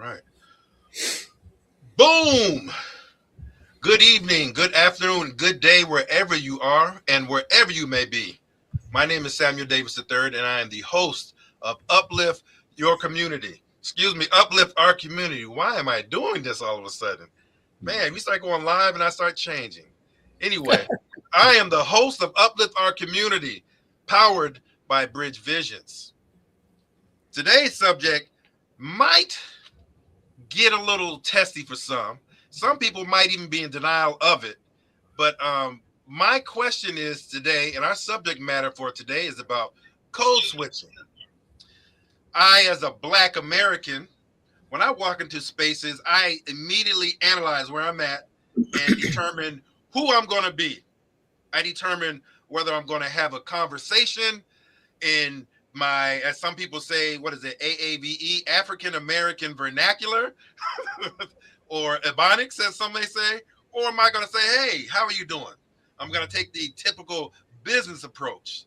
right. Boom. Good evening, good afternoon, good day, wherever you are and wherever you may be. My name is Samuel Davis III, and I am the host of Uplift Your Community. Excuse me, Uplift Our Community. Why am I doing this all of a sudden? Man, we start going live and I start changing. Anyway, I am the host of Uplift Our Community, powered by Bridge Visions. Today's subject might get a little testy for some. Some people might even be in denial of it. But my question is today, and our subject matter for today is about code switching. I, as a Black American, when I walk into spaces, I immediately analyze where I'm at and determine who I'm going to be. I determine whether I'm going to have a conversation in my, as some people say, what is it, AAVE, African American Vernacular, or Ebonics, as some may say, or am I going to say, hey, how are you doing? I'm going to take the typical business approach.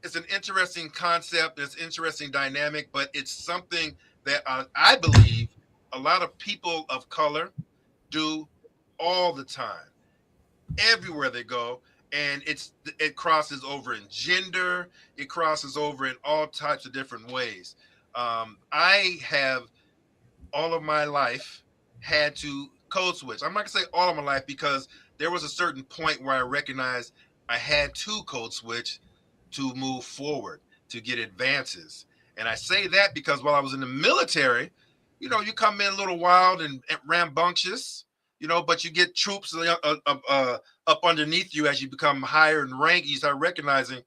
It's an interesting concept, it's interesting dynamic, but it's something that I believe a lot of people of color do all the time, everywhere they go. And it crosses over in gender, it crosses over in all types of different ways. I have all of my life had to code switch. I'm not gonna say all of my life because there was a certain point where I recognized I had to code switch to move forward, to get advances. And I say that because while I was in the military, you come in a little wild and rambunctious, but you get troops up underneath you as you become higher in rank. You start recognizing,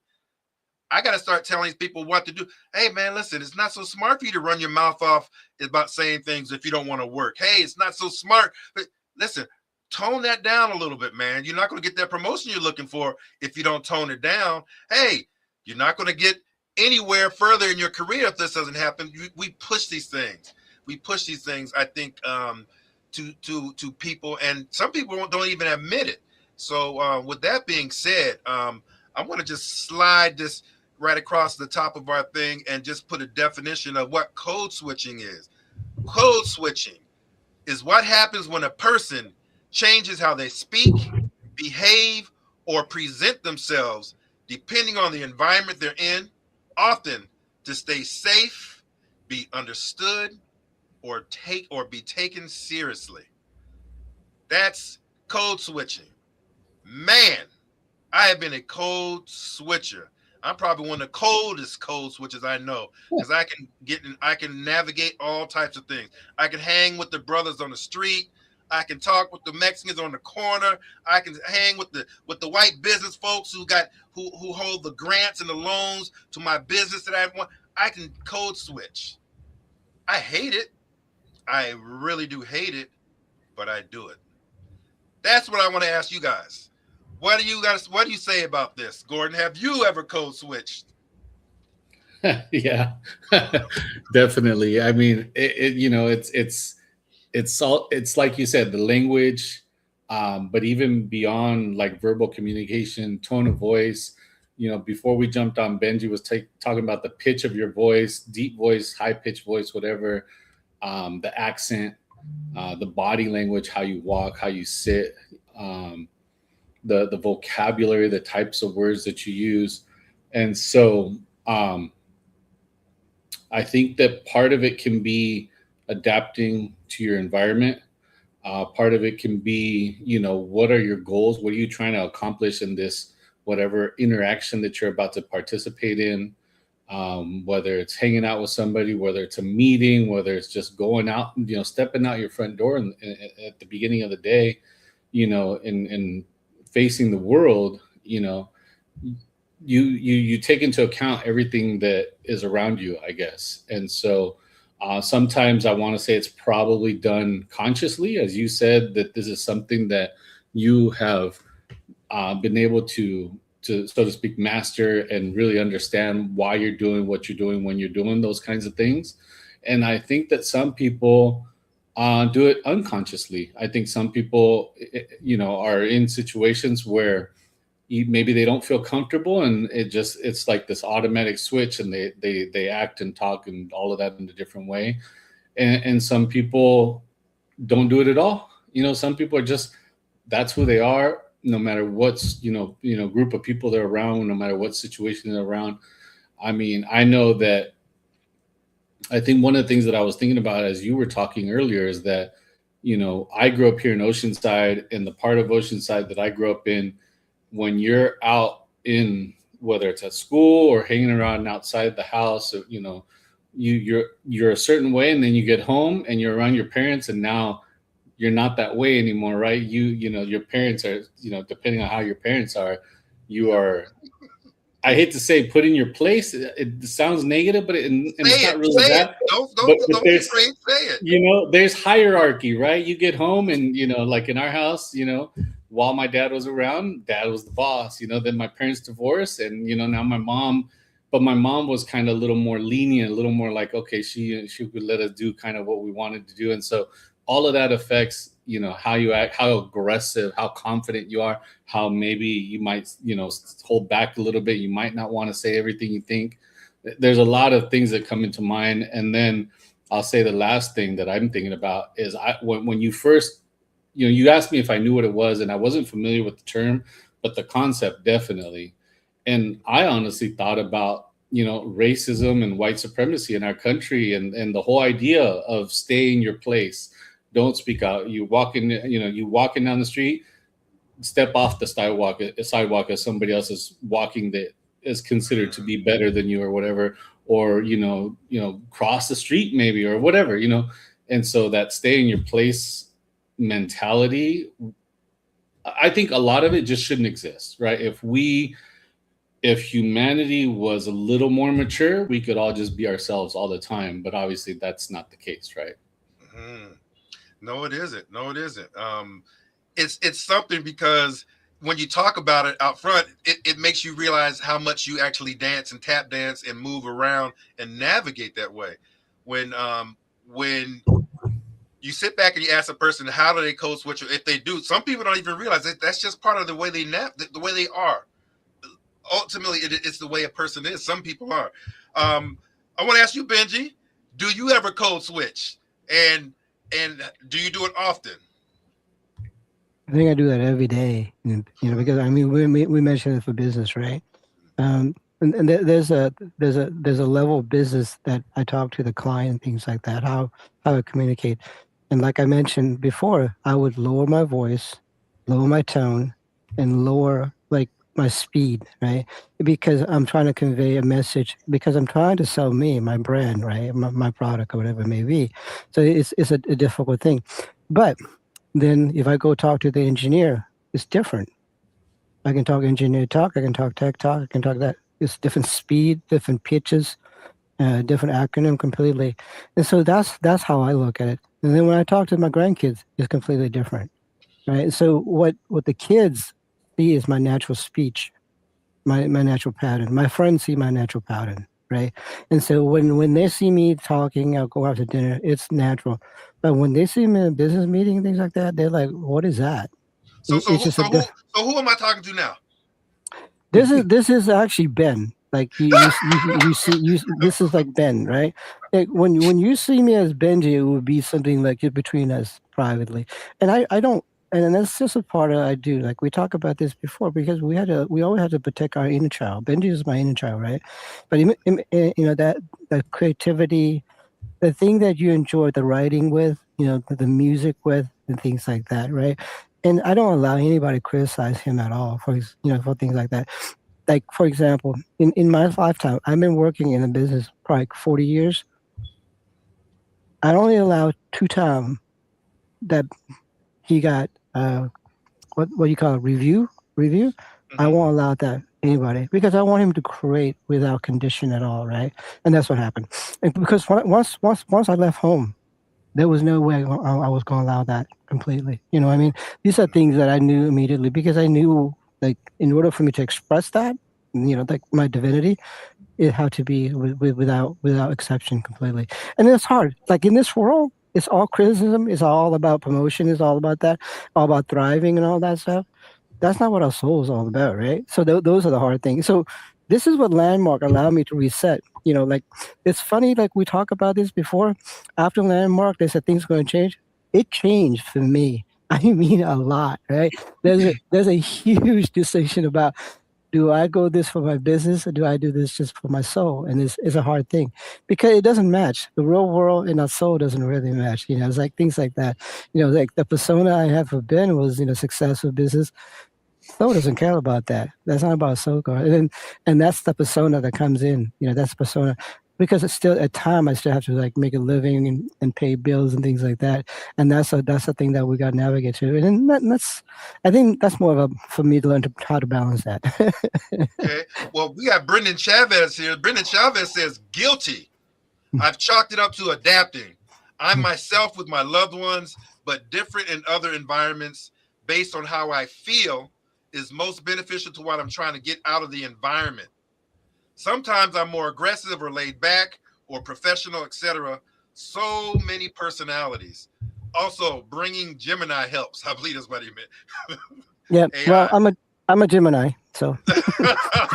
I got to start telling these people what to do. Hey, man, listen, it's not so smart for you to run your mouth off about saying things if you don't want to work. Hey, it's not so smart. But listen, tone that down a little bit, man. You're not going to get that promotion you're looking for if you don't tone it down. Hey, you're not going to get anywhere further in your career if this doesn't happen. We push these things. We push these things, I think, to people, and some people don't even admit it. So with that being said, I want to just slide this right across the top of our thing and just put a definition of what code switching is. Code switching is what happens when a person changes how they speak, behave, or present themselves depending on the environment they're in, often to stay safe, be understood, or be taken seriously. That's code switching. Man, I have been a code switcher. I'm probably one of the coldest code switchers I know because I can navigate all types of things. I can hang with the brothers on the street. I can talk with the Mexicans on the corner. I can hang with the white business folks who hold the grants and the loans to my business that I want. I can code switch. I hate it. I really do hate it, but I do it. That's what I want to ask you guys. What do you say about this, Gordon? Have you ever code switched? Yeah, definitely. I mean, it's like you said, the language, but even beyond like verbal communication, tone of voice. Before we jumped on, Benji was talking about the pitch of your voice, deep voice, high pitched voice, whatever, the accent, the body language, how you walk, how you sit, the vocabulary, the types of words that you use. And so I think that part of it can be adapting to your environment. Part of it can be, what are your goals? What are you trying to accomplish in this, whatever interaction that you're about to participate in? Whether it's hanging out with somebody, whether it's a meeting, whether it's just going out, stepping out your front door at the beginning of the day, and facing the world, you take into account everything that is around you, I guess. And so sometimes I want to say it's probably done consciously, as you said, that this is something that you have been able to, so to speak, master and really understand why you're doing what you're doing when you're doing those kinds of things. And I think that some people do it unconsciously. I think some people, are in situations where maybe they don't feel comfortable, and it's like this automatic switch, and they act and talk and all of that in a different way. and some people don't do it at all. Some people are just, that's who they are, no matter what's, group of people they're around, no matter what situation they're around. I mean, I know that, I think one of the things that I was thinking about as you were talking earlier is that, I grew up here in Oceanside, and the part of Oceanside that I grew up in, when you're out in, whether it's at school or hanging around outside the house, you're a certain way, and then you get home and you're around your parents, and now you're not that way anymore, right? Your parents are, depending on how your parents are, you are, I hate to say, put in your place. It sounds negative, but and it's not really Say it. that. But Don't be afraid. Say it. there's hierarchy, right? You get home, and like in our house, while my dad was around, dad was the boss. Then my parents divorced, and now my mom. But my mom was kind of a little more lenient, a little more like, okay, she could let us do kind of what we wanted to do, and so all of that affects how you act, how aggressive, how confident you are, how maybe you might hold back a little bit, you might not want to say everything you think. There's a lot of things that come into mind. And then I'll say the last thing that I'm thinking about is, when you first, you asked me if I knew what it was, and I wasn't familiar with the term, but the concept definitely. And I honestly thought about racism and white supremacy in our country, and the whole idea of stay in your place, don't speak out. You walking down the street, step off the sidewalk as somebody else is walking, that is considered to be better than you or whatever, or cross the street maybe, or whatever. And so that stay in your place mentality, I think a lot of it just shouldn't exist, right? If humanity was a little more mature, we could all just be ourselves all the time, but obviously that's not the case, right? Mm-hmm. No, it isn't. No, it isn't. It's something, because when you talk about it out front, it makes you realize how much you actually dance and tap dance and move around and navigate that way. When you sit back and you ask a person, how do they code switch? If they do, some people don't even realize that that's just part of the way the way they are. Ultimately, it's the way a person is. Some people are. I want to ask you, Benji, do you ever code switch? And do you do it often? I think I do that every day, because I mean we mentioned it for business, right? And there's a level of business that I talk to the client and things like that, how I communicate. And like I mentioned before, I would lower my voice, lower my tone, and lower like my speed, right? Because I'm trying to convey a message, because I'm trying to sell me, my brand, right? My product or whatever it may be. So it's a difficult thing. But then if I go talk to the engineer, it's different. I can talk engineer talk, I can talk tech talk, I can talk that. It's different speed, different pitches, different acronym completely. And so that's how I look at it. And then when I talk to my grandkids, it's completely different, right? So what the kids see is my natural speech, my natural pattern. My friends see my natural pattern, right? And so when they see me talking, I'll go out to dinner, it's natural. But when they see me in a business meeting and things like that, they're like, "What is that?" So so It's who just so who so who am I talking to now? this is actually Ben. Like you see this is like Ben, right? Like when you see me as Benji, it would be something like it between us privately, and I don't. And that's just a part of I do. Like we talked about this before, because we always had to protect our inner child. Benji is my inner child, right? But that creativity, the thing that you enjoy the writing with, the music with, and things like that, right? And I don't allow anybody to criticize him at all for things like that. Like for example, in my lifetime, I've been working in a business for like 40 years. I only allow 2 times that he got what you call a review. I Mm-hmm. won't allow that anybody, because I want him to create without condition at all, right? And that's what happened. And because once I left home, there was no way I was going to allow that completely. You know what I mean? These are things that I knew immediately, because I knew, like, in order for me to express that, like my divinity, it had to be without exception completely. And it's hard. Like in this world, it's all criticism. It's all about promotion. It's all about that, all about thriving and all that stuff. That's not what our soul is all about, right? So those are the hard things. So This is what Landmark allowed me to reset. Like it's funny, like we talked about this before. After Landmark, they said things are going to change. It changed for me. I mean, a lot, right? There's a huge decision about, do I go this for my business or do I do this just for my soul? And it's a hard thing because it doesn't match. The real world and our soul doesn't really match. It's like things like that. Like the persona I have for Ben was, successful business. Soul doesn't care about that. That's not about soul car. And that's the persona that comes in. That's persona, because it's still at time I still have to like make a living and pay bills and things like that. And that's a thing that we got to navigate through. And that's, I think that's more of a, for me to learn how to balance that. Okay. Well, we got Brendan Chavez here. Brendan Chavez says guilty. I've chalked it up to adapting. I'm myself with my loved ones, but different in other environments based on how I feel is most beneficial to what I'm trying to get out of the environment. Sometimes I'm more aggressive or laid back or professional, etc. So many personalities. Also, bringing Gemini helps. I believe that's what he meant. Yeah. Well, AI. I'm a Gemini, so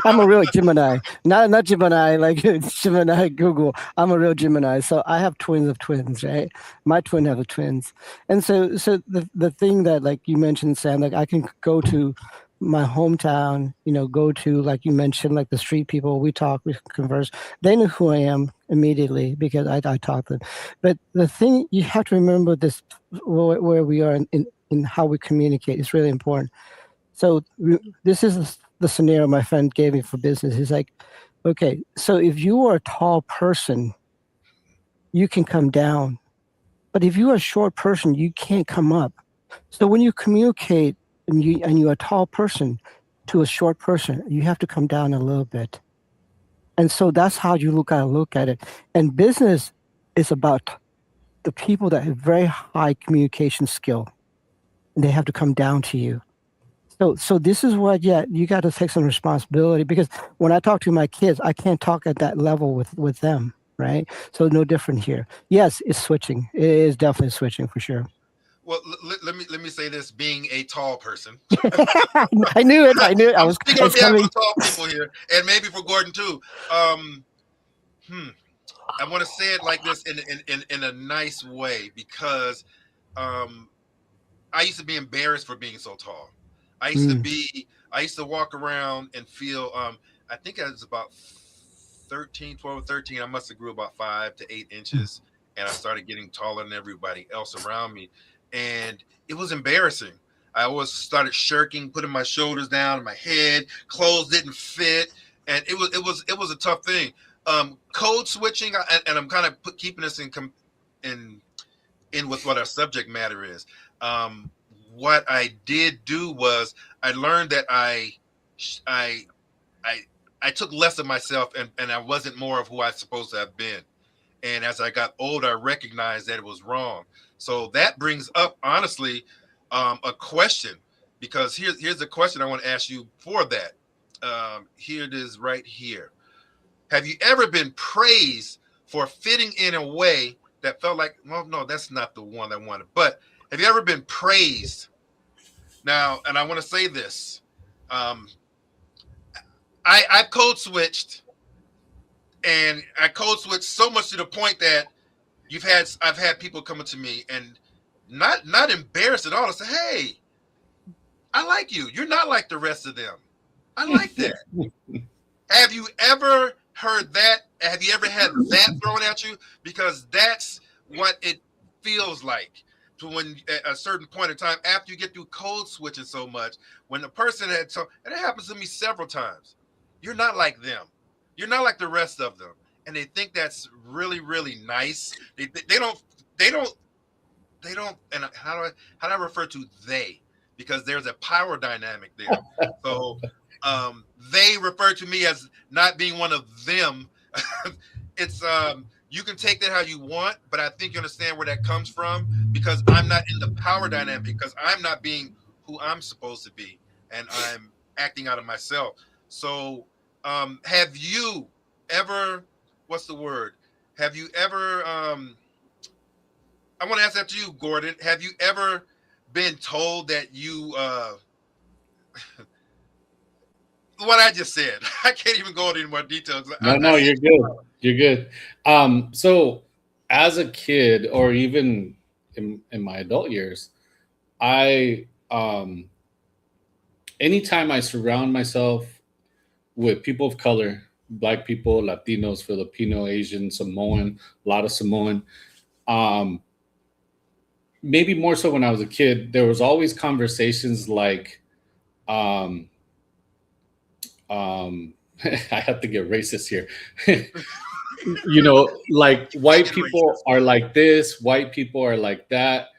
I'm a real Gemini. Not Gemini like Gemini Google. I'm a real Gemini. So I have twins of twins, right? My twin have a twins, and so the thing that like you mentioned, Sam, like I can go to my hometown, go to, like you mentioned, like the street people. We talk, we converse. They know who I am immediately because I talk to them. But the thing you have to remember, this where we are in how we communicate is really important. So this is the scenario my friend gave me for business. He's like, okay, so if you are a tall person, you can come down. But if you're a short person, you can't come up. So when you communicate and you're a tall person to a short person, you have to come down a little bit. And so that's how you look at it. And business is about the people that have very high communication skill, and they have to come down to you. So this is what, yeah, you got to take some responsibility, because when I talk to my kids, I can't talk at that level with them, right? So no different here. Yes, it's switching. It is definitely switching for sure. Well, let me say this: being a tall person, I knew it. I knew it. I I'm was. speaking on It's behalf of coming. the tall people here, and maybe for Gordon too. Um, hmm, I want to say it like this in a nice way, because um, I used to be embarrassed for being so tall. Mm, I used to walk around and feel, I think I was about 13, 12 or 13. I must have grew about 5 to 8 inches, and I started getting taller than everybody else around me. And it was embarrassing. I always started shirking, putting my shoulders down and my head, clothes didn't fit. And it was a tough thing. Code switching, and I'm kind of keeping this in in with what our subject matter is. Um, what I did do was I learned that I I I took less of myself, and I wasn't more of who I was supposed to have been. And as I got older, I recognized that it was wrong. So that brings up, honestly, a question, because here's the question I want to ask you for that. Here it is right here. Have you ever been praised for fitting in a way that felt like, well, no, that's not the one I wanted? But have you ever been praised? Now, and I want to say this. Um, I code switched, and I code switched so much to the point that I've had people coming to me and not embarrassed at all to say, hey, I like you. You're not like the rest of them. I like that. Have you ever heard that? Have you ever had that thrown at you? Because that's what it feels like to when at a certain point in time, after you get through code switching so much, when the person and it happens to me several times, you're not like them. You're not like the rest of them. And they think that's really, really nice. They don't, they don't, they don't, and how do I refer to they? Because there's a power dynamic there. So they refer to me as not being one of them. It's you can take that how you want, but I think you understand where that comes from, because I'm not in the power dynamic, because I'm not being who I'm supposed to be, and I'm acting out of myself. So have you ever, what's the word? Have you ever I want to ask that to you, Gordon. Have you ever been told that you what I just said. I can't even go into any more details. No, I no, see. you're good. You're good. So as a kid, or even in my adult years, I anytime I surround myself with people of color, black people, Latinos, Filipino, Asian, Samoan, a lot of Samoan, um, maybe more so when I was a kid, there was always conversations like, um, I have to get racist here. Like white Wicked people racist. are like this, white people are like that,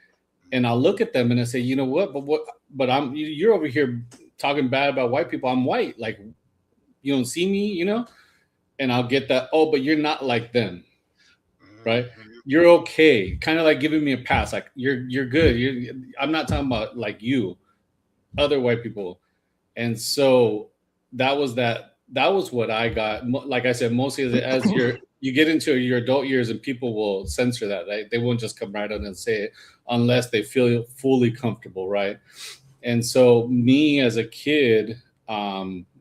and I'll look at them and I say, you know what? But you're over here talking bad about white people. I'm white, like you don't see me, and I'll get that. Oh, but you're not like them, right? Mhm. You're okay, kind of like giving me a pass. Like you're good. I'm not talking about like you, other white people. And so that was what I got. Like I said, mostly as you get into your adult years, and people will censor that, right? They won't just come right out and say it unless they feel fully comfortable, right? And so me as a kid,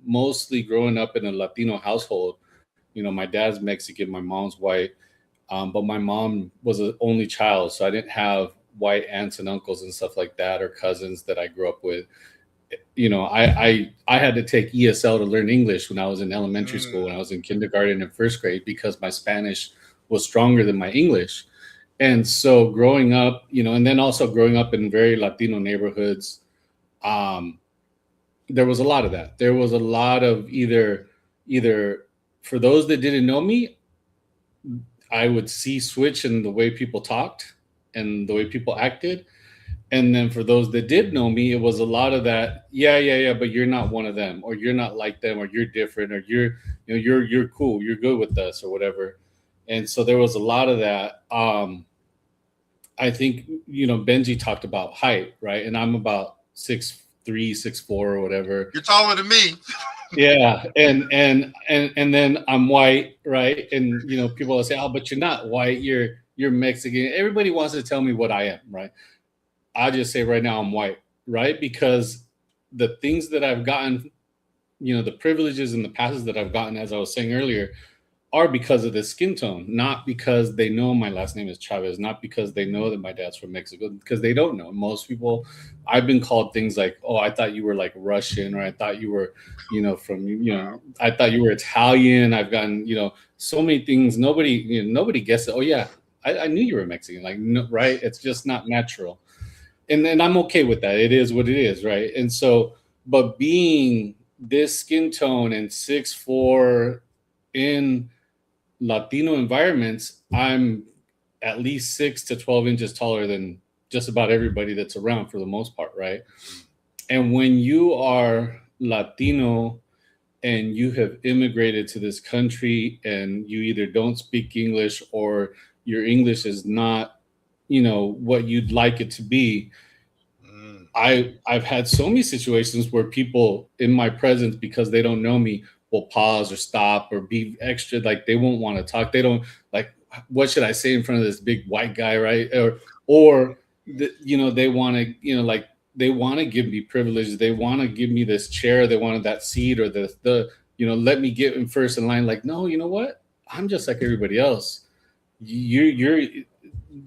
mostly growing up in a Latino household, my dad's Mexican, my mom's white, but my mom was an only child, so I didn't have white aunts and uncles and stuff like that, or cousins that I grew up with. I had to take ESL to learn English when I was in elementary school, when I Mm. was in kindergarten and first grade, because my Spanish was stronger than my English. And so growing up, and then also growing up in very Latino neighborhoods, um, there was a lot of that. There was a lot of either for those that didn't know me, I would see switch in the way people talked and the way people acted. And then for those that did know me, it was a lot of that, yeah, yeah, yeah, but you're not one of them, or you're not like them, or you're different, or you're cool, you're good with us, or whatever. And so there was a lot of that. I think Benji talked about height, right? And I'm about 6'3", 6'4", or whatever. You're taller than me. Yeah, and then I'm white, right? And people will say, "Oh, but you're not white. You're Mexican." Everybody wants to tell me what I am, right? I just say right now I'm white, right? Because the things that I've gotten, the privileges and the passes that I've gotten, as I was saying earlier, are because of the skin tone, not because they know my last name is Chavez, not because they know that my dad's from Mexico, because they don't know. Most people, I've been called things like, "Oh, I thought you were like Russian," or "I thought you were, from, Wow. I thought you were Italian." I've gotten, so many things. Nobody guessed it. Oh yeah, I knew you were Mexican. Like, no, right? It's just not natural, and I'm okay with that. It is what it is, right? And so, but being this skin tone and 6'4" in Latino environments, I'm at least 6 to 12 inches taller than just about everybody that's around for the most part, right? And when you are Latino and you have immigrated to this country and you either don't speak English, or your English is not, what you'd like it to be, Mm. I've had so many situations where people in my presence, because they don't know me, will pause or stop or be extra, like they won't want to talk. They don't like, what should I say in front of this big white guy, right? They want to, like they want to give me privilege. They want to give me this chair. They wanted that seat, or let me get in first in line. Like, no, you know what? I'm just like everybody else. You're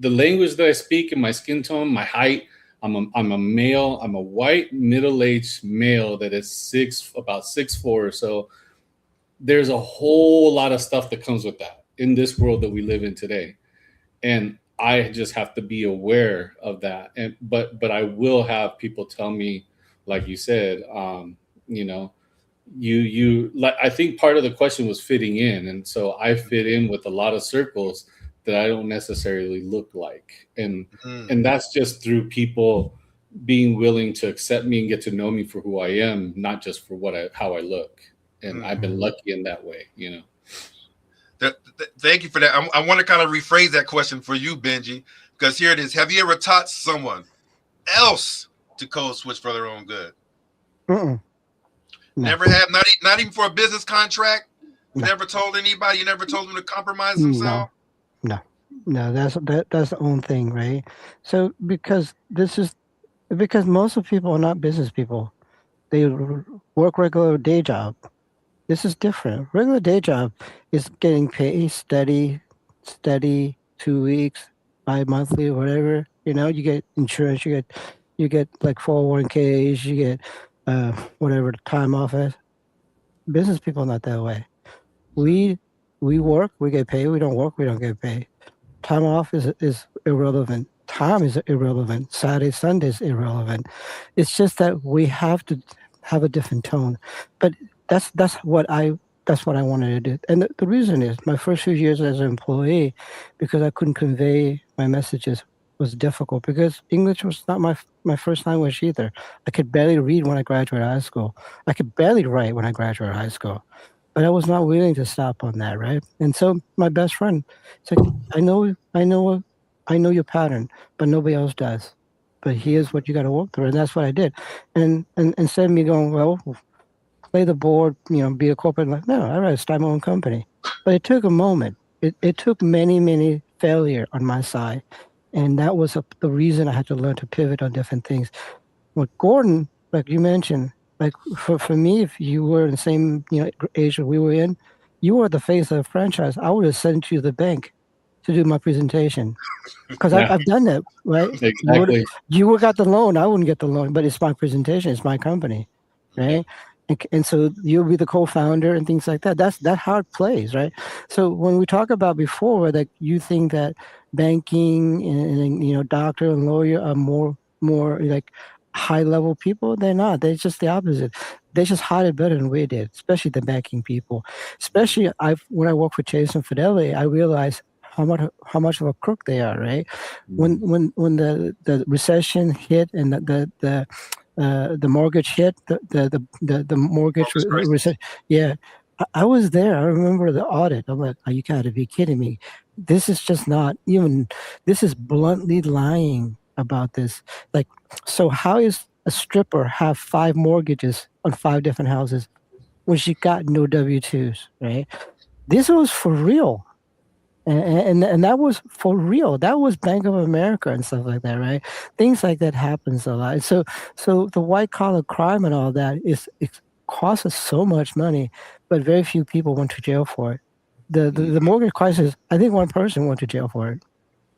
the language that I speak and my skin tone, my height. I'm a male. I'm a white middle-aged male that is about 6'4" or so. There's a whole lot of stuff that comes with that in this world that we live in today, and I just have to be aware of that. And but I will have people tell me, like you said, you know, you like, I think part of the question was fitting in, and so I fit in with a lot of circles that I don't necessarily look like, Mm. and that's just through people being willing to accept me and get to know me for who I am, not just for how I look. And I've been Mhm. lucky in that way. Thank you for that. I want to kind of rephrase that question for you, Benji, because here it is. Have you ever taught someone else to code switch for their own good? Mm-mm. No, Never have, not even for a business contract. You no, never told anybody. You never told them to compromise no, themselves. no, no. That's the own thing, right? So because most of people are not business people. they work regular day job. This is different. Regular day job is getting paid steady, 2 weeks, bi-monthly, whatever. You get insurance, you get like 401ks, you get whatever time off is. Business people not that way. We we work, we get paid. We don't work, we don't get paid. Time off is irrelevant. Time is irrelevant. Saturday, Sunday is irrelevant. It's just that we have to have a different tone. But that's what I wanted to do. And the reason is my first few years as an employee, because I couldn't convey my messages, was difficult because English was not my first language either. I could barely read when I graduated high school. I could barely write when I graduated high school. But I was not willing to stop on that, right? And so my best friend, it's like, I know your pattern, but nobody else does. But here's what you got to work through, and that's what I did. And instead of me going, well, play the board, be a corporate, like, no, I rather start my own company. But it took a moment. It took many failure on my side, and that was the reason I had to learn to pivot on different things. With Gordon, like you mentioned, like for me, if you were in the same age that we were in, you were the face of the franchise. I would have sent you to the bank to do my presentation because Yeah, I've done that, right? exactly. You would got the loan, I wouldn't get the loan, but it's my presentation, it's my company, Mhm. right? And so you'll be the co-founder and things like that. That how it plays, right? So when we talk about before that, you think that banking and doctor and lawyer are more like high level people. They're not. They're just the opposite. They just hide it better than we did, especially the banking people. Especially when I worked for Chase and Fidelity, I realized how much of a crook they are, right? when Mhm. when when the recession hit and the mortgage hit the mortgage Corpus Christi. recession. Yeah, I was there. I remember the audit. I'm like, oh, you got to be kidding me. This is just not even. This is bluntly lying about this. Like, so how is a stripper have 5 mortgages on 5 different houses when she got no W-2s, right? This was for real. And that was for real. That was Bank of America and stuff like that, right? Things like that happens a lot. So the white collar crime and all that it costs us so much money, but very few people went to jail for it. The mortgage crisis, I think one person went to jail for it.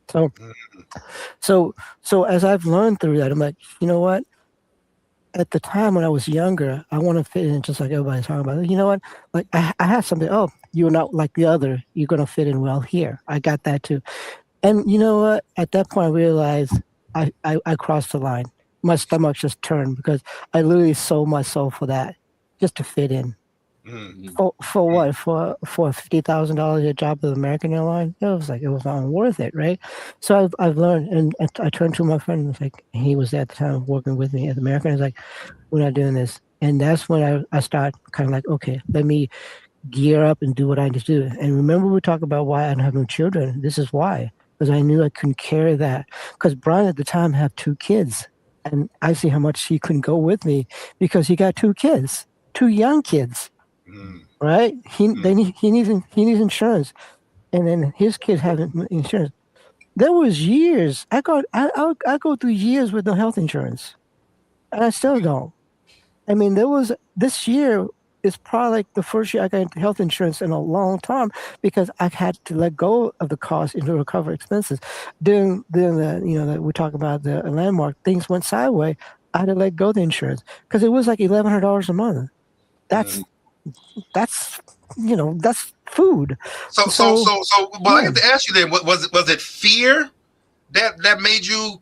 So Mhm. so so as I've learned through that, I'm like, you know what? At the time when I was younger, I want to fit in just like everybody's talking about. You know what? Like I have something. Oh, you're not like the other. You're gonna fit in well here. I got that too. And you know what? At that point, I realized I crossed the line. My stomach just turned because I literally sold my soul for that, just to fit in. Mhm. Mhm. For what? For $50,000 a job with American Airlines? It was not worth it, right? So I've learned, and I turned to my friend and was like, he was at the time working with me at American. I was like, we're not doing this. And that's when I start kind of like, okay, let me gear up and do what I need to do. And remember, we talked about why I don't have no children. This is why, because I knew I couldn't carry that. Because Brian at the time had 2 kids, and I see how much he couldn't go with me because he got 2 kids, 2 young kids, Mhm. right? Mhm. He needs insurance, and then his kids have insurance. There was years I go through years with no health insurance, and I still don't. I mean, there was this year is probably like the first year I got into health insurance in a long time because I had to let go of the cost in order to cover expenses. During the that we talk about the landmark, things went sideways. I had to let go of the insurance because it was like $1,100 a month. Mhm. That's that's that's food. So Well, I yeah, got to ask you then. What was it fear that made you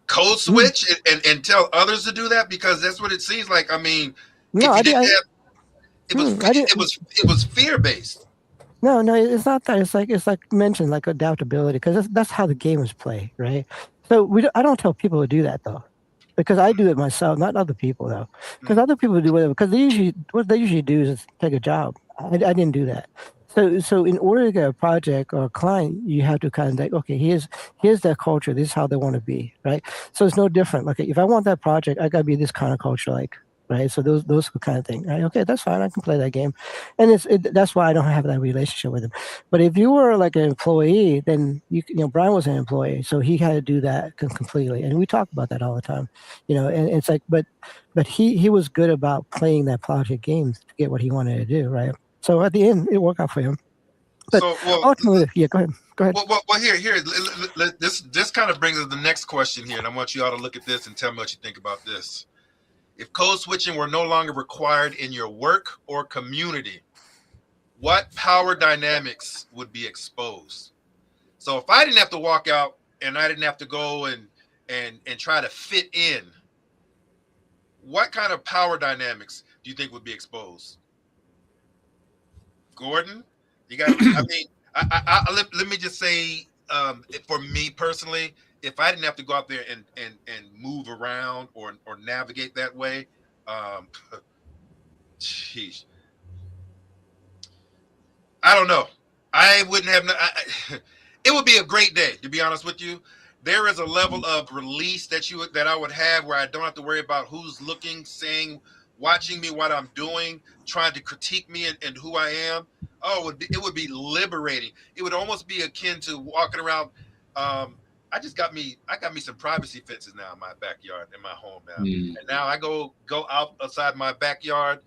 code mm, switch and tell others to do that? Because that's what it seems like. I mean, no, if you I did. didn't have I did. it was fear based. No, it's not that. It's like mentioned, like adaptability, because that's how the game is played, right? So I don't tell people to do that though, because I do it myself, not other people though. Because other people do whatever. Because what they usually do is take a job. I didn't do that. So in order to get a project or a client, you have to kind of like, okay, here's their culture. This is how they want to be, right? So it's no different. Like if I want that project, I gotta be this kind of culture, like. right? So those kind of things, right? Okay, that's fine. I can play that game, and that's why I don't have that relationship with him. But if you were like an employee, then Brian was an employee, so he had to do that completely, and we talk about that all the time, And it's like, but he was good about playing that project games to get what he wanted to do, right? So at the end, it worked out for him. But So, well, ultimately, yeah, go ahead. Go ahead. This kind of brings us to the next question here, and I want you all to look at this and tell me what you think about this. If code switching were no longer required in your work or community, what power dynamics would be exposed? So if I didn't have to walk out and I didn't have to go and try to fit in, what kind of power dynamics do you think would be exposed? Gordon, you got. I mean, let me just say, for me personally, if I didn't have to go out there and move around or navigate that way, um, sheesh, I don't know. I wouldn't have. It would be a great day, to be honest with you. There is a level of release that I would have where I don't have to worry about who's looking, saying, watching me, what I'm doing, trying to critique me and who I am. Oh, it would be liberating. It would almost be akin to walking around. I got me some privacy fences now in my backyard, in my home now, Mm. and now I go outside my backyard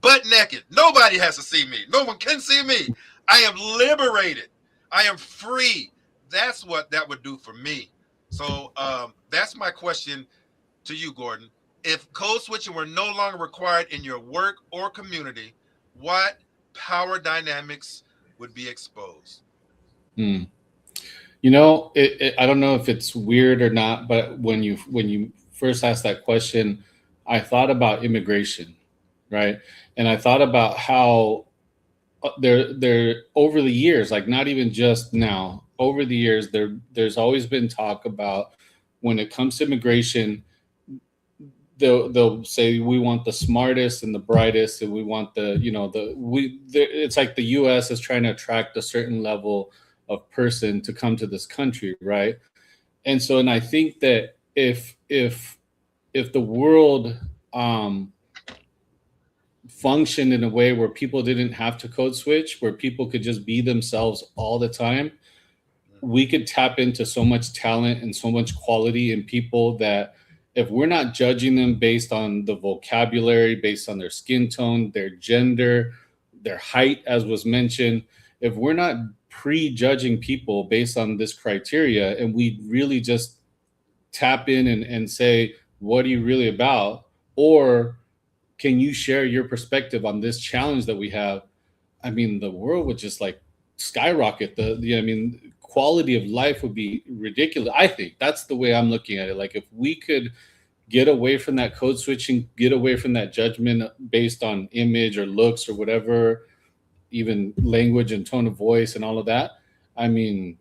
butt naked. Nobody has to see me. No one can see me. I am liberated. I am free. That's what that would do for me. So that's my question to you, Gordon. If code switching were no longer required in your work or community, what power dynamics would be exposed? Mm. I don't know if it's weird or not, but when you first asked that question, I thought about immigration, right? And I thought about how there over the years, like not even just now, over the years, there's always been talk about when it comes to immigration, they'll say we want the smartest and the brightest, and we want it's like the U.S. is trying to attract a certain level of person to come to this country, right? And I think that if the world functioned in a way where people didn't have to code switch, where people could just be themselves all the time, we could tap into so much talent and so much quality in people that if we're not judging them based on the vocabulary, based on their skin tone, their gender, their height, as was mentioned, if we're not prejudging people based on this criteria and we really just tap in and say, what are you really about? Or can you share your perspective on this challenge that we have? I mean, the world would just like skyrocket. Quality of life would be ridiculous. I think that's the way I'm looking at it. Like if we could get away from that code switching, get away from that judgment based on image or looks or whatever, even language and tone of voice and all of that. I mean,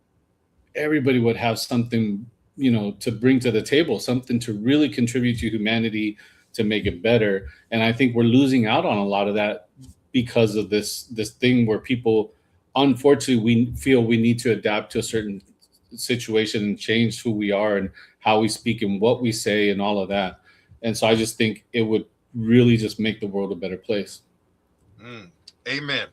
everybody would have something, to bring to the table, something to really contribute to humanity to make it better. And I think we're losing out on a lot of that because of this thing where people, unfortunately, we feel we need to adapt to a certain situation and change who we are and how we speak and what we say and all of that. And so I just think it would really just make the world a better place. Amen.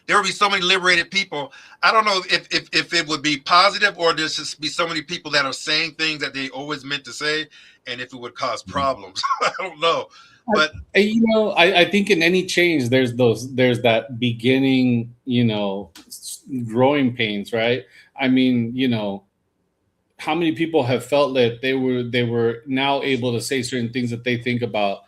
There would be so many liberated people. I don't know if it would be positive or there's just be so many people that are saying things that they always meant to say, and if it would cause problems. I don't know. But I think in any change there's that beginning, growing pains, right? I mean, how many people have felt that they were now able to say certain things that they think about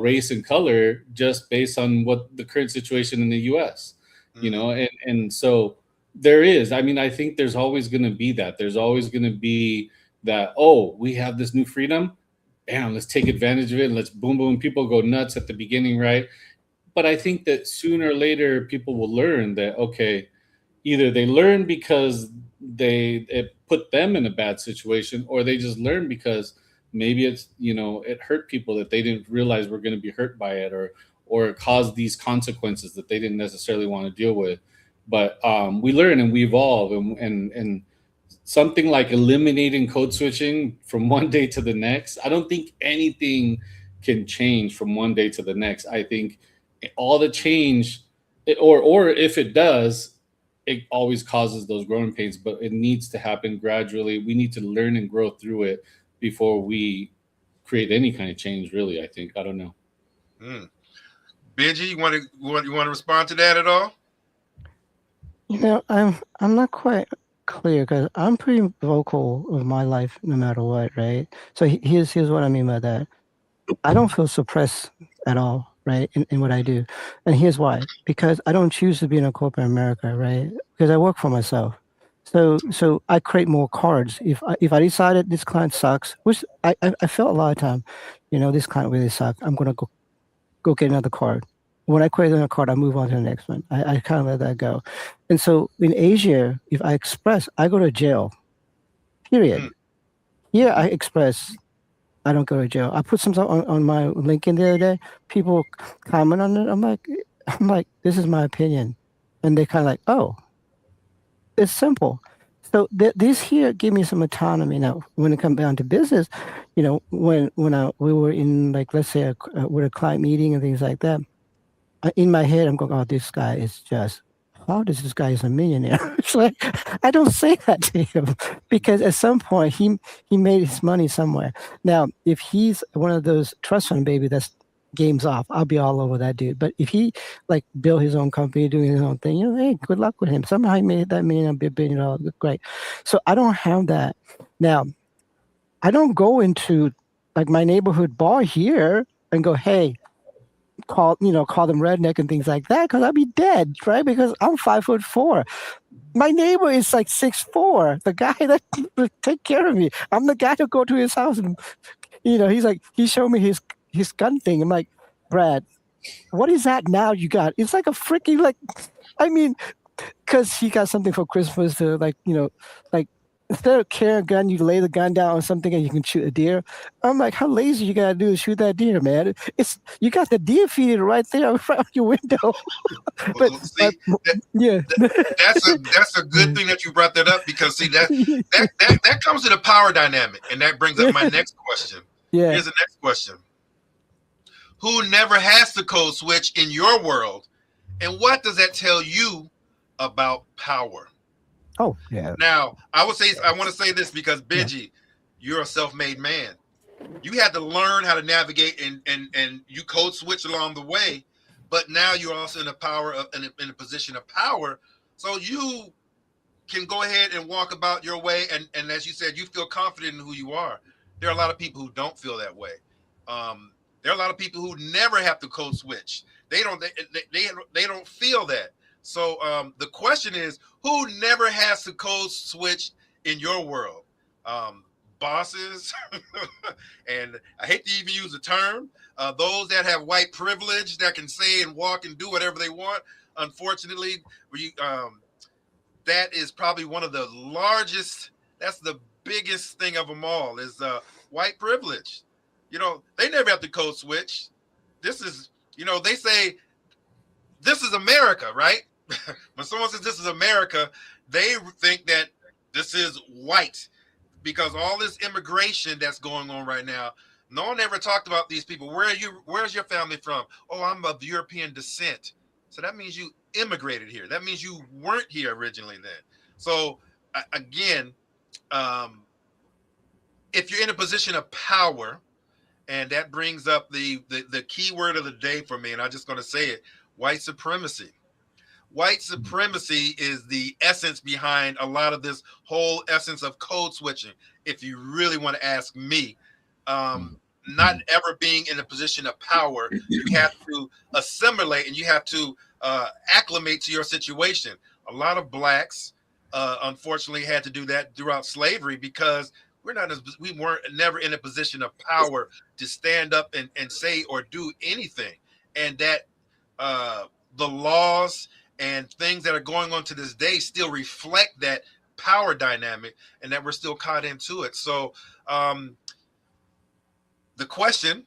race and color just based on what the current situation in the US, and so there is, I mean, I think there's always going to be that. There's always going to be that, oh, we have this new freedom. Bam, let's take advantage of it and let's boom, boom. People go nuts at the beginning, right? But I think that sooner or later people will learn that, okay, either they learn because it put them in a bad situation, or they just learn because maybe it's, it hurt people that they didn't realize were going to be hurt by it, or it caused these consequences that they didn't necessarily want to deal with. But we learn and we evolve, and something like eliminating code switching from one day to the next, I don't think anything can change from one day to the next. I think all the change, or if it does, it always causes those growing pains. But it needs to happen gradually. We need to learn and grow through it before we create any kind of change. Really, I think. I don't know. Mm. Benji, you want to respond to that at all? I'm not quite clear because I'm pretty vocal of my life no matter what, right? So here's what I mean by that. I don't feel suppressed at all, right, in what I do. And here's why. Because I don't choose to be in a corporate America, right? Because I work for myself. So I create more cards. If I decided this client sucks, which I felt a lot of time, this client really sucks, I'm gonna go get another card. When I create another card, I move on to the next one. I kind of let that go. And so in Asia, if I express, I go to jail, period. Mm. Here I express, I don't go to jail. I put some stuff on my LinkedIn the other day. People comment on it. I'm like, this is my opinion, and they kind of like, oh, it's simple. So this here gave me some autonomy. Now, when it comes down to business, we were in, like, let's say with a client meeting and things like that. In my head, I'm going, oh, this guy is just. How does this guy is a millionaire? It's like I don't say that to him because at some point he made his money somewhere. Now, if he's one of those trust fund baby that's games off, I'll be all over that dude. But if he like built his own company, doing his own thing, hey, good luck with him. Somehow he made that million, $1 billion. Great. So I don't have that. Now, I don't go into like my neighborhood bar here and go, hey, call them redneck and things like that because I'd be dead, right? Because I'm 5'4". My neighbor is like 6'4". The guy that take care of me. I'm the guy to go to his house and he's like he showed me his gun thing. I'm like, Brad, what is that now you got? It's like a freaking like, I mean, because he got something for Christmas to like instead of carrying a gun, you lay the gun down on something and you can shoot a deer. I'm like, how lazy you gotta do to shoot that deer, man? It's you got the deer feeder right there in front of your window. but, Well, but see, that, yeah, that's a good thing that you brought that up because see that comes to the power dynamic, and that brings up my next question. yeah. Here's the next question: who never has to code switch in your world, and what does that tell you about power? Oh yeah, Now, I want to say this because yeah. Benji, you're a self-made man. You had to learn how to navigate and you code switch along the way, but now you're also in a position of power, so you can go ahead and walk about your way, and as you said, you feel confident in who you are. There are a lot of people who don't feel that way. There are a lot of people who never have to code switch. They don't feel that. So the question is, who never has to code switch in your world? Bosses, and I hate to even use the term, those that have white privilege that can say and walk and do whatever they want. Unfortunately, that is probably one of the largest. That's the biggest thing of them all is white privilege. They never have to code switch. This is, they say this is America, right? When someone says this is America, they think that this is white because all this immigration that's going on right now. No one ever talked about these people. Where's your family from? Oh, I'm of European descent. So that means you immigrated here. That means you weren't here originally then. So again, if you're in a position of power, and that brings up the key word of the day for me, and I'm just going to say it: white supremacy. White supremacy is the essence behind a lot of this whole essence of code switching. If you really want to ask me, not ever being in a position of power, you have to assimilate and you have to acclimate to your situation. A lot of blacks, unfortunately, had to do that throughout slavery because we weren't never in a position of power to stand up and say or do anything, and that the laws and things that are going on to this day still reflect that power dynamic, and that we're still caught into it. So the question: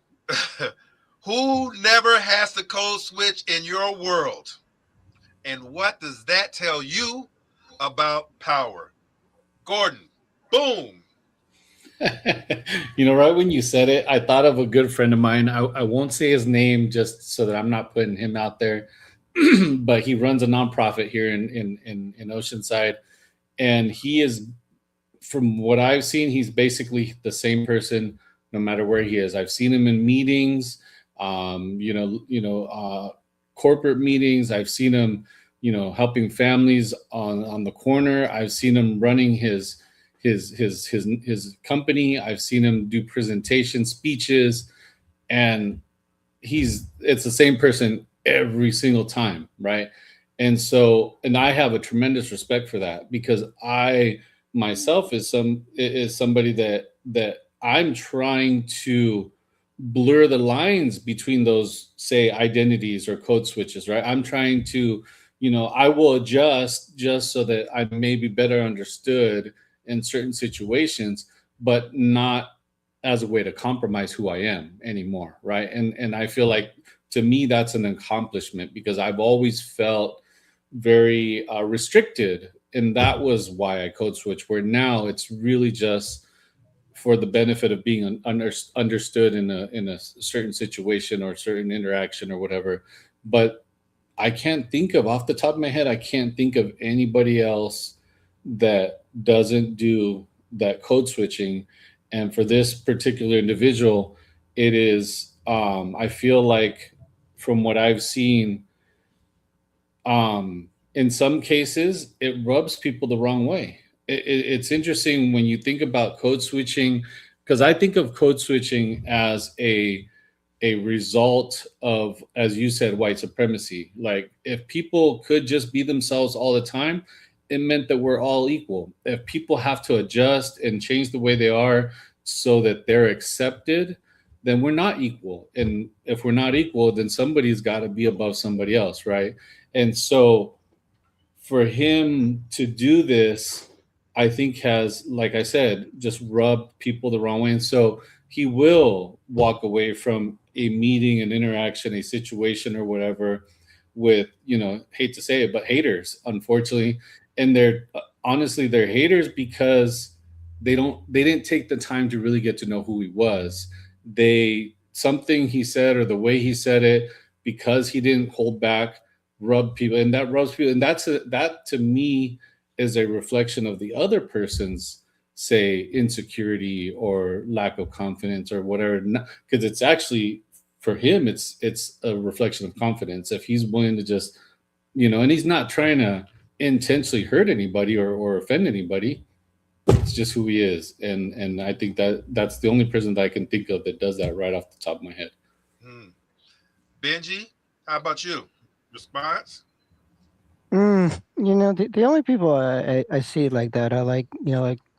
who never has to code switch in your world, and what does that tell you about power? Gordon, boom. You know, right when you said it, I thought of a good friend of mine. I won't say his name just so that I'm not putting him out there, but he runs a nonprofit here in Oceanside, and he is, from what I've seen, he's basically the same person no matter where he is. I've seen him in meetings, corporate meetings. I've seen him, helping families on the corner. I've seen him running his company. I've seen him do presentation speeches, and it's the same person every single time, right? And I have a tremendous respect for that, because I myself is somebody that I'm trying to blur the lines between those, say, identities or code switches, right? I'm trying to, I will adjust just so that I may be better understood in certain situations, but not as a way to compromise who I am anymore, right? And I feel like, to me, that's an accomplishment, because I've always felt very restricted, and that was why I code switch. Where now it's really just for the benefit of being understood in a certain situation or certain interaction or whatever. But I can't think of, off the top of my head, I can't think of anybody else that doesn't do that code switching. And for this particular individual, it is, I feel like, from what I've seen, in some cases, it rubs people the wrong way. It's interesting when you think about code switching, because I think of code switching as a result of, as you said, white supremacy. Like, if people could just be themselves all the time, it meant that we're all equal. If people have to adjust and change the way they are so that they're accepted, then we're not equal. And if we're not equal, then somebody's got to be above somebody else, right? And so for him to do this, I think has, like I said, just rubbed people the wrong way. And so he will walk away from a meeting, an interaction, a situation, or whatever, with, hate to say it, but haters, unfortunately. And they're, honestly, they're haters because they didn't take the time to really get to know who he was. Something he said, or the way he said it, because he didn't hold back, rub people, and that rubs people. And that, to me, is a reflection of the other person's, say, insecurity or lack of confidence or whatever. Because it's actually, for him, it's a reflection of confidence. If he's willing to just, and he's not trying to intentionally hurt anybody or offend anybody. It's just who he is. And I think that's the only person that I can think of that does that right off the top of my head. Hmm. Benji, how about you? Response? The only people I see like that are like,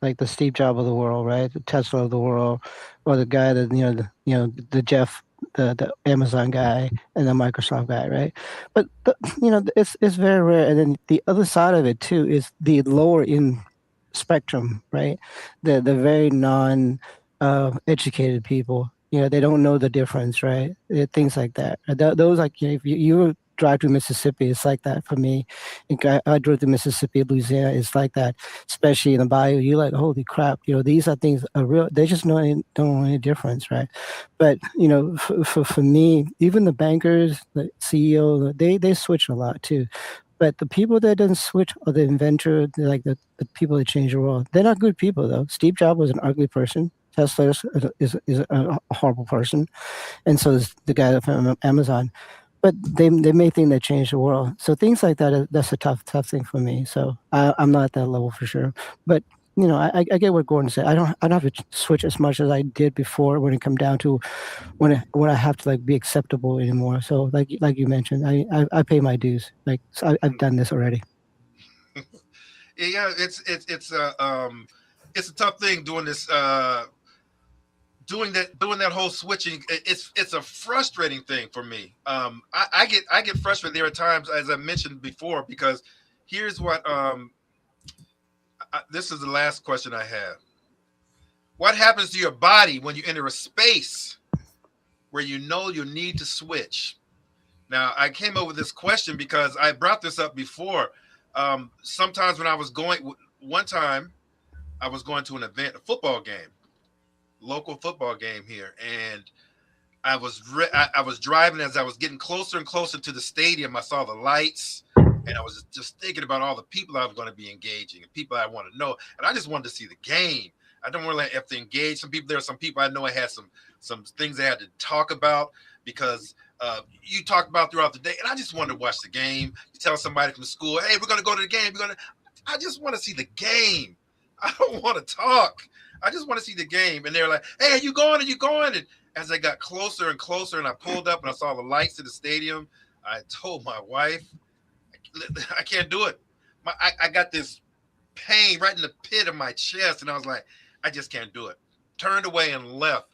like the Steve Jobs of the world, right? The Tesla of the world, or the guy that, the Jeff, the Amazon guy and the Microsoft guy, right? But it's very rare. And then the other side of it too is the lower in spectrum, right? The very non educated people. They don't know the difference, right? Things like that. Those, like, if you drive to Mississippi, it's like that for me. I drove to Mississippi, Louisiana, it's like that, especially in the bayou. You're like, holy crap, these are things are real. They just don't know any difference, right? But for me, even the bankers, the CEO, they switch a lot too. But the people that didn't switch are the inventor, like the people that change the world. They're not good people though. Steve Jobs was an ugly person. Tesla is a horrible person, and so is the guy from Amazon. But they may think they change the world. So things like that, that's a tough thing for me. So I'm not at that level for sure. But I get what Gordon said. I don't have to switch as much as I did before when it come down to when I have to like be acceptable anymore. So like you mentioned, I pay my dues. Like, so I've done this already. Yeah, it's a tough thing doing this, doing that whole switching. It's a frustrating thing for me. I get frustrated. There are times, as I mentioned before, because here's what, this is the last question I have. What happens to your body when you enter a space where you know you need to switch? Now, I came up with this question because I brought this up before. Sometimes when I was going, one time I was going to an event, a football game, local football game here, and I was driving as I was getting closer and closer to the stadium. I saw the lights, and I was just thinking about all the people I was going to be engaging and people I want to know, and I just wanted to see the game. I don't really have to engage some people. There are some people I know I had some things I had to talk about because you talked about throughout the day, and I just wanted to watch the game. You tell somebody from school, "Hey, we're going to go to the game. We're going to." I just want to see the game. I don't want to talk. I just want to see the game. And they're like, "Hey, are you going? Are you going?" And as I got closer and closer, and I pulled up and I saw the lights of the stadium, I told my wife, "I can't do it. I got this pain right in the pit of my chest, and I was like, I just can't do it." Turned away and left.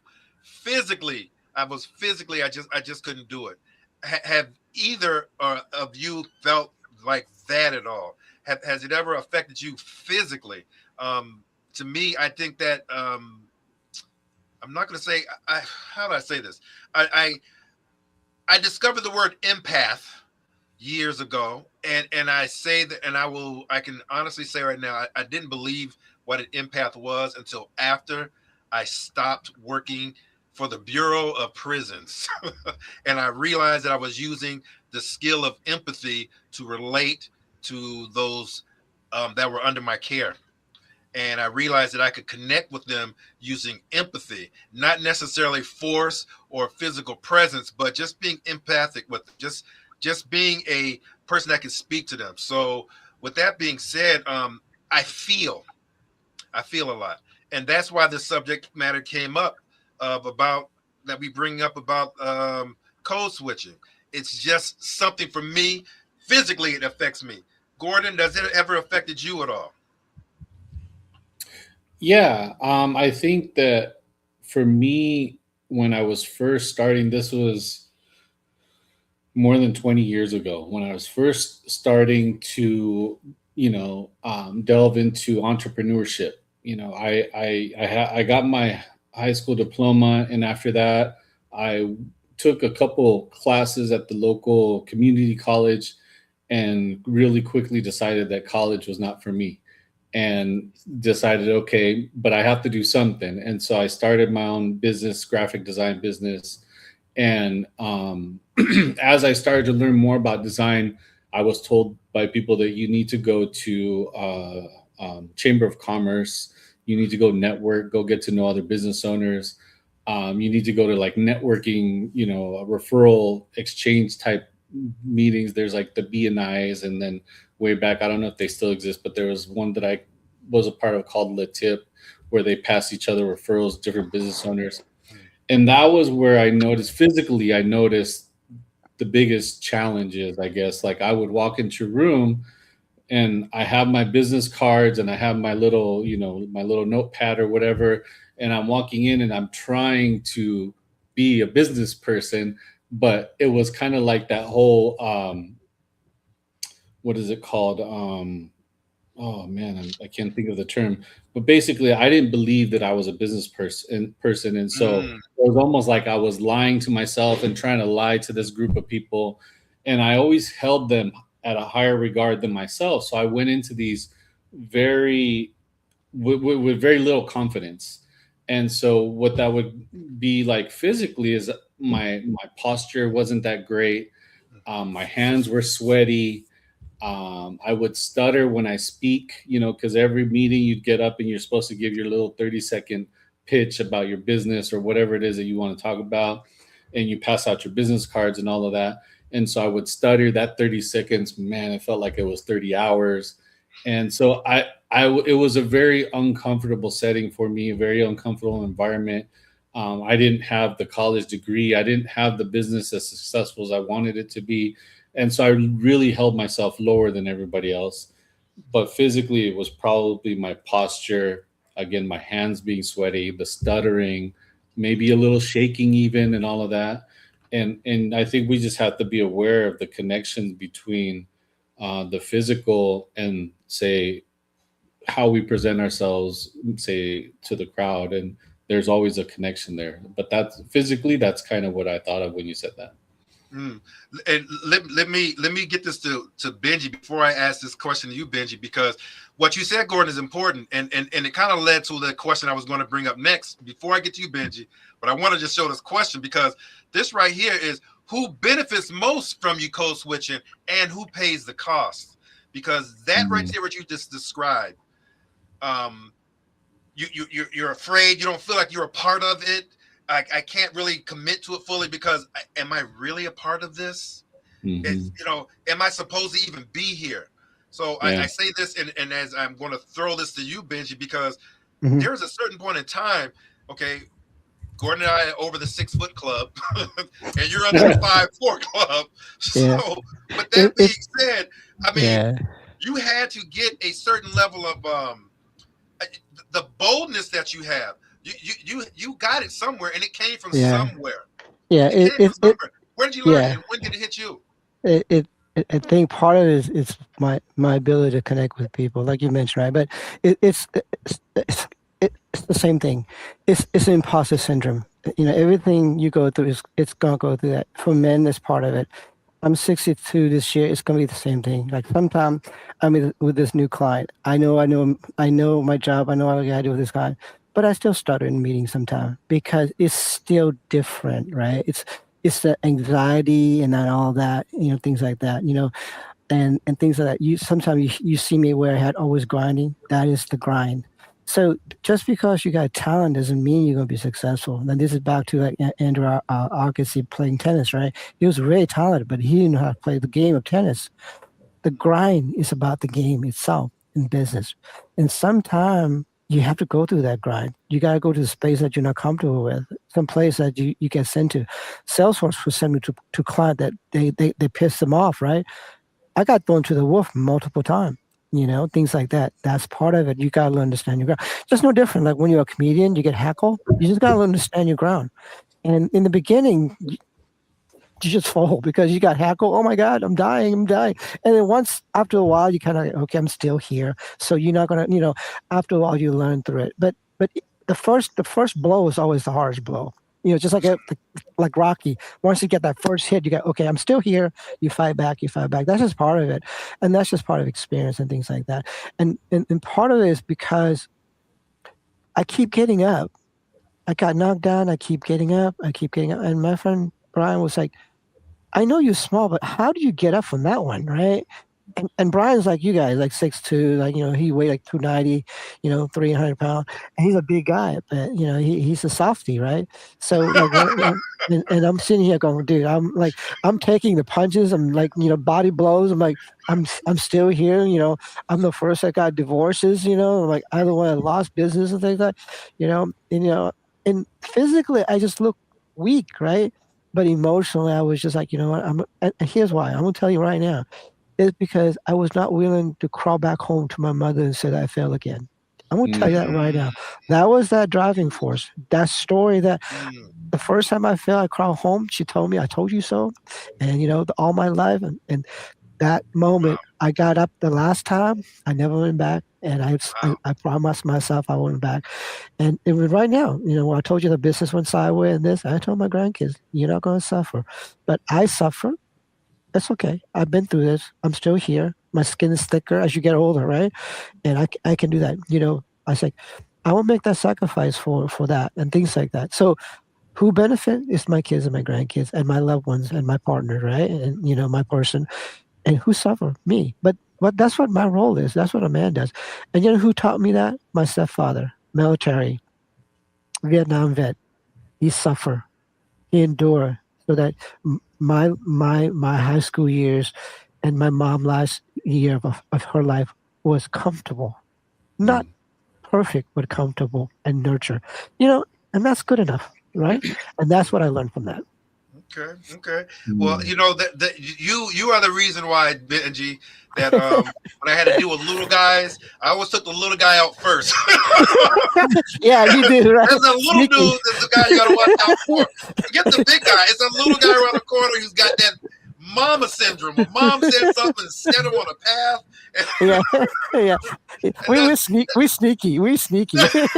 Physically, I just couldn't do it. Have either of you felt like that at all? Has it ever affected you physically? To me, I think that I'm not going to say. How do I say this? I discovered the word empath years ago, and I say that, and I can honestly say right now, I didn't believe what an empath was until after I stopped working for the Bureau of Prisons, and I realized that I was using the skill of empathy to relate to those that were under my care. And I realized that I could connect with them using empathy, not necessarily force or physical presence, but just being empathic with them, just being a person that can speak to them. So, with that being said, I feel I feel a lot, and that's why the subject matter came up of about that we bring up about code switching. It's just something for me physically. It affects me. Gordon, does it ever affected you at all? Yeah, I think that for me, when I was first starting, this was more than 20 years ago, when I was first starting to, delve into entrepreneurship. I got my high school diploma, and after that, I took a couple classes at the local community college, and really quickly decided that college was not for me, and decided, okay, but I have to do something. And so I started my own business, graphic design business. And as I started to learn more about design, I was told by people that you need to go to Chamber of Commerce, you need to go network, go get to know other business owners. You need to go to like networking, referral exchange type meetings. There's like the BNIs, and then way back, I don't know if they still exist, but there was one that I was a part of called Le Tip, where they pass each other referrals, different business owners. And that was where I noticed physically, I noticed the biggest challenges, I guess. Like I would walk into a room, and I have my business cards, and I have my little, my little notepad or whatever. And I'm walking in, and I'm trying to be a business person, but it was kind of like that whole, what is it called? Oh man, I can't think of the term, but basically, I didn't believe that I was a business person, and so Mm, it was almost like I was lying to myself and trying to lie to this group of people, and I always held them at a higher regard than myself. So I went into these very with very little confidence, and so what that would be like physically is my posture wasn't that great. My hands were sweaty. I would stutter when I speak, because every meeting you'd get up and you're supposed to give your little 30-second pitch about your business or whatever it is that you want to talk about. And you pass out your business cards and all of that. And so I would stutter that 30 seconds. Man, it felt like it was 30 hours. And so it was a very uncomfortable setting for me, a very uncomfortable environment. I didn't have the college degree. I didn't have the business as successful as I wanted it to be. And so I really held myself lower than everybody else. But physically, it was probably my posture, again, my hands being sweaty, the stuttering, maybe a little shaking even, and all of that. And I think we just have to be aware of the connections between the physical and, say, how we present ourselves, say, to the crowd. And there's always a connection there. But that's physically, that's kind of what I thought of when you said that. Mm. And let me get this to Benji before I ask this question to you, Benji, because what you said, Gordon, is important, and it kind of led to the question I was going to bring up next before I get to you, Benji. But I want to just show this question because this right here is who benefits most from you code switching and who pays the cost, because that right there, what you just described, you're afraid, you don't feel like you're a part of it. I can't really commit to it fully because am I really a part of this? It's, am I supposed to even be here? So I say this, and as I'm going to throw this to you, Benji, because there's a certain point in time, okay, Gordon and I are over the 6 foot club, and you're under the 5'4" club. So, with that being said, I mean, you had to get a certain level of the boldness that you have. You got it somewhere, and it came from somewhere. Yeah, it came from somewhere. When did you learn it? And when did it hit you? I think part of it is my ability to connect with people, like you mentioned, right? But it's the same thing. It's an imposter syndrome. Everything you go through it's gonna go through that. For men, that's part of it. I'm 62 this year. It's gonna be the same thing. Like sometimes I'm with this new client. I know my job. I know what I gotta do with this client, but I still stutter in meetings sometimes because it's still different, right? It's the anxiety and all that, things like that, and things like that. Sometimes you see me where I had always grinding. That is the grind. So just because you got talent doesn't mean you're going to be successful. And this is back to like Andrew Agassi playing tennis, right? He was really talented, but he didn't know how to play the game of tennis. The grind is about the game itself in business. And sometimes you have to go through that grind. You got to go to the space that you're not comfortable with, some place that you get sent to. Salesforce will send me to client that they piss them off, right? I got thrown to the wolf multiple times. Things like that. That's part of it. You got to understand your ground. Just no different. Like when you're a comedian, you get heckled. You just got to understand your ground. And in the beginning, you just fall because you got heckled. Oh my God, I'm dying. And then after a while, you kind of, okay, I'm still here. So you're not going to, after a while, you learn through it. But the first blow is always the hardest blow. Just like Rocky. Once you get that first hit, you go, okay, I'm still here. You fight back. That's just part of it. And that's just part of experience and things like that. And part of it is because I keep getting up. I got knocked down. I keep getting up. And my friend Brian was like, I know you're small, but how do you get up from that one, right? And Brian's like you guys, like 6'2", like, he weighed like 290, 300 pounds. And he's a big guy, but, he's a softie, right? So, like, and I'm sitting here going, dude, I'm taking the punches. I'm like, body blows. I'm like, I'm still here. I'm the first that got divorces, I'm like, I'm the one that lost business and things like that, and physically I just look weak, right? But emotionally, I was just like, you know what? And here's why. I'm going to tell you right now. It's because I was not willing to crawl back home to my mother and say that I failed again. I'm going to tell you that right now. That was that driving force. That story that the first time I failed, I crawled home. She told me, I told you so. And, all my life. And that moment, I got up the last time. I never went back. And I promised myself I went back. And it was right now, when I told you the business went sideways and this, I told my grandkids, you're not going to suffer. But I suffered. That's okay. I've been through this. I'm still here. My skin is thicker as you get older, right? And I can do that. I say, I will make that sacrifice for that and things like that. So who benefit is my kids and my grandkids and my loved ones and my partner, right? And, my person. And who suffer? Me. But that's what my role is. That's what a man does. And who taught me that? My stepfather, military, Vietnam vet. He suffered. He endured so that my high school years and my mom last year of her life was comfortable, not perfect, but comfortable and nurture, and that's good enough, right? And that's what I learned from that. Okay. Well, that you are the reason why, Benji, that when I had to deal with little guys, I always took the little guy out first. Yeah, you do, right? There's a little dude, there's a guy you got to watch out for. Forget the big guy. It's a little guy around the corner who's got that mama syndrome. When mom said something and set them on a path, and, Yeah, yeah. and that's We sneaky. We sneaky. beyond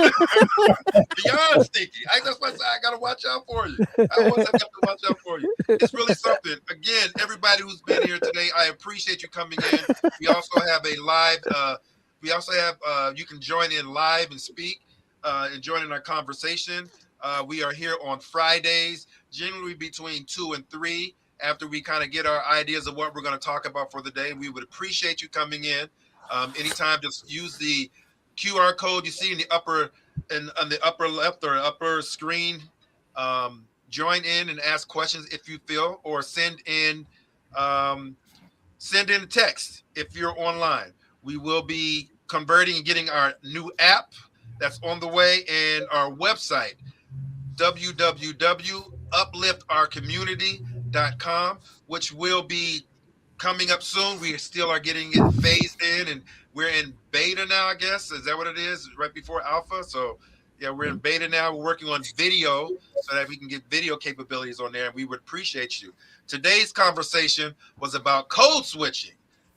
sneaky. That's why I say I gotta watch out for you. I always have to watch out for you. It's really something. Again, everybody who's been here today, I appreciate you coming in. We also have a live. We also have. You can join in live and speak and join in our conversation. We are here on Fridays, generally between 2 and 3. After we kind of get our ideas of what we're going to talk about for the day, we would appreciate you coming in. Anytime, just use the QR code you see in the upper on the upper left or upper screen. Join in and ask questions if you feel, or um, send in a text if you're online. We will be converting and getting our new app that's on the way, and our website www.upliftourcommunity.com, which will be coming up soon. We still are getting it phased in, and we're in beta now, I guess. Is that what it is? Right before alpha. So yeah, we're in beta now. We're working on video so that we can get video capabilities on there, and we would appreciate you. Today's conversation was about code switching.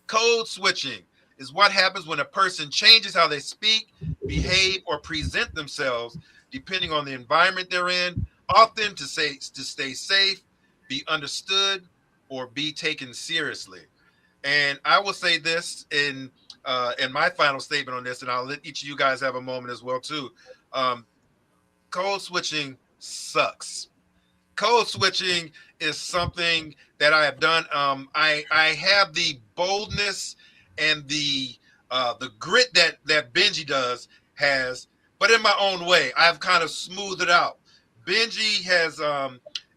Code switching is what happens when a person changes how they speak, behave, or present themselves depending on the environment they're in, often to stay safe, be understood, or be taken seriously. And I will say this in my final statement on this, and I'll let each of you guys have a moment as well too. Um, Code switching sucks. Code switching is something that I have done. I have the boldness and the grit that Benji has, but in my own way. I've kind of smoothed it out. Benji has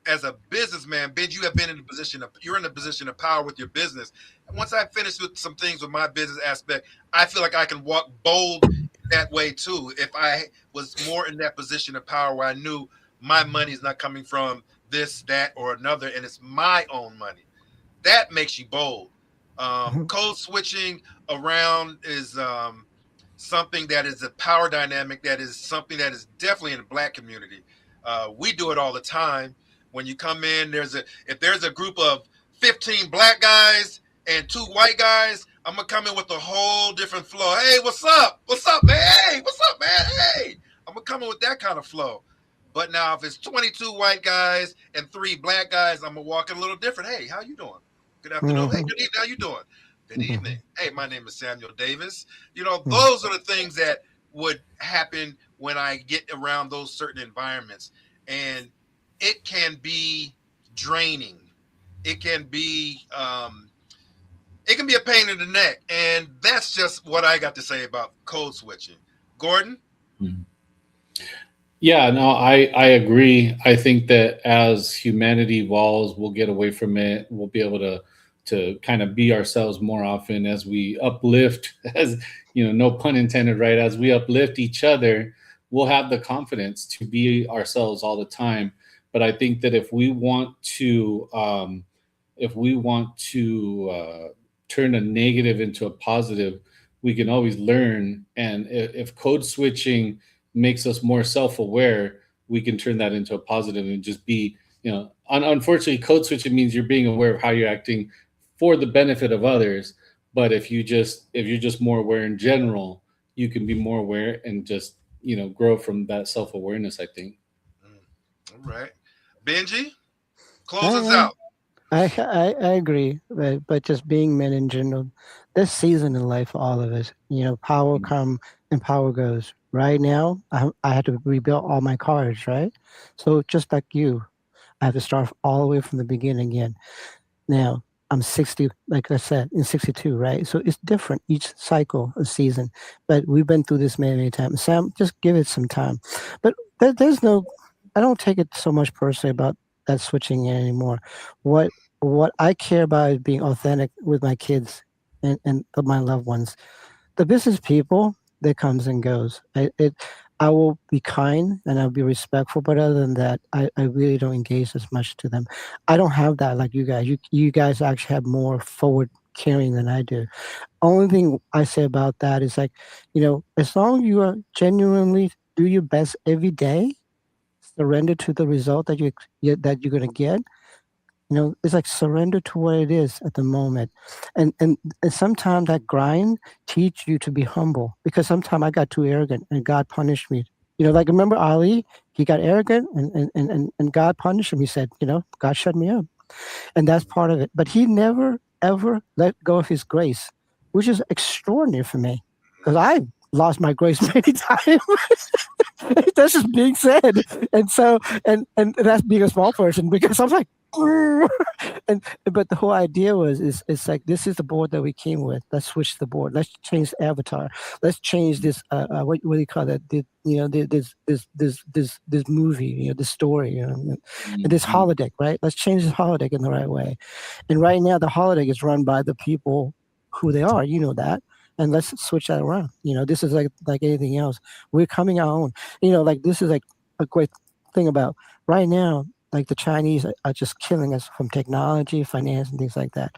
as a businessman, Benji, you have been in a position of you're in a position of power with your business. And once I finish with some things with my business aspect, I feel like I can walk bold that way too. If I was more in that position of power where I knew my money is not coming from this, that, or another, and it's my own money. That makes you bold. Code switching around is something that is a power dynamic. That is something that is definitely in the black community. We do it all the time. When you come in, if there's a group of 15 black guys and 2 white guys, I'm gonna come in with a whole different flow. Hey, what's up? What's up, man? Hey, what's up, man? Hey, I'm gonna come in with that kind of flow. But now, if it's 22 white guys and 3 black guys, I'm gonna walk in a little different. Hey, how you doing? Good afternoon. Hey, good evening. How you doing? Good evening. Hey, my name is Samuel Davis. Those are the things that would happen when I get around those certain environments, and it can be draining. It can be a pain in the neck, and that's just what I got to say about code switching. Gordon. Mhm. Yeah, no, I agree. I think that as humanity evolves, we'll get away from it. We'll be able to kind of be ourselves more often as we uplift, as no pun intended, right? As we uplift each other, we'll have the confidence to be ourselves all the time. But I think that if we want to turn a negative into a positive, we can always learn. And if code switching makes us more self-aware, we can turn that into a positive and just be, unfortunately, code switching means you're being aware of how you're acting for the benefit of others. But if you're just more aware in general, you can be more aware and just grow from that self-awareness, I think. All right, Benji, close us I, out. I agree, but just being men in general, this season in life for all of us, power come and power goes. Right now, I had to rebuild all my cars, right? So just like you, I have to start all the way from the beginning again. Now, I'm 60, like I said, in 62, right? So it's different each cycle of season. But we've been through this many, many times. Sam, just give it some time. But there's no, I don't take it so much personally about that switching anymore. What what I care about is being authentic with my kids and my loved ones. The business people that comes and goes. I will be kind and I'll be respectful, but other than that, I really don't engage as much to them. I don't have that like you guys. You guys actually have more forward caring than I do. Only thing I say about that is like, as long as you are genuinely do your best every day, surrender to the result that you're going to get. It's like surrender to what it is at the moment, and sometimes that grind teach you to be humble, because sometimes I got too arrogant and God punished me. Like, remember Ali? He got arrogant, and God punished him. He said, God shut me up, and that's part of it. But he never ever let go of his grace, which is extraordinary for me, because I lost my grace many times. That's just being said, and so and that's being a small person, because I'm like. And but the whole idea was is it's like, this is the board that we came with. Let's switch the board. Let's change the avatar. Let's change this. What do you call that? This movie. This story. And this Mhm. holodeck. Right. Let's change this holodeck in the right way. And right now, the holodeck is run by the people who they are. You know that. And let's switch that around. This is like anything else. We're coming our own. Like, this is like a great thing about right now. Like, the Chinese are just killing us from technology, finance, and things like that.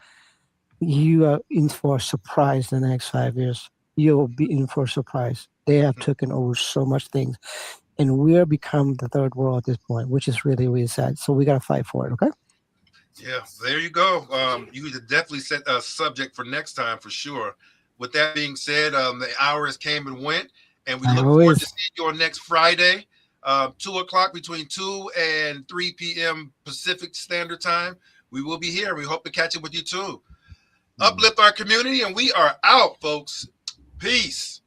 You are in for a surprise in the next 5 years. You'll be in for a surprise. They have taken over so much things, and we're become the third world at this point, which is really, really sad. So we got to fight for it. Okay. Yeah, there you go. You definitely set a subject for next time for sure. With that being said, the hours came and went, and we I look forward always to seeing you on next Friday, 2 o'clock, between 2 and 3 p.m. Pacific Standard Time. We will be here. We hope to catch up with you too. Uplift our community, and we are out, folks. Peace.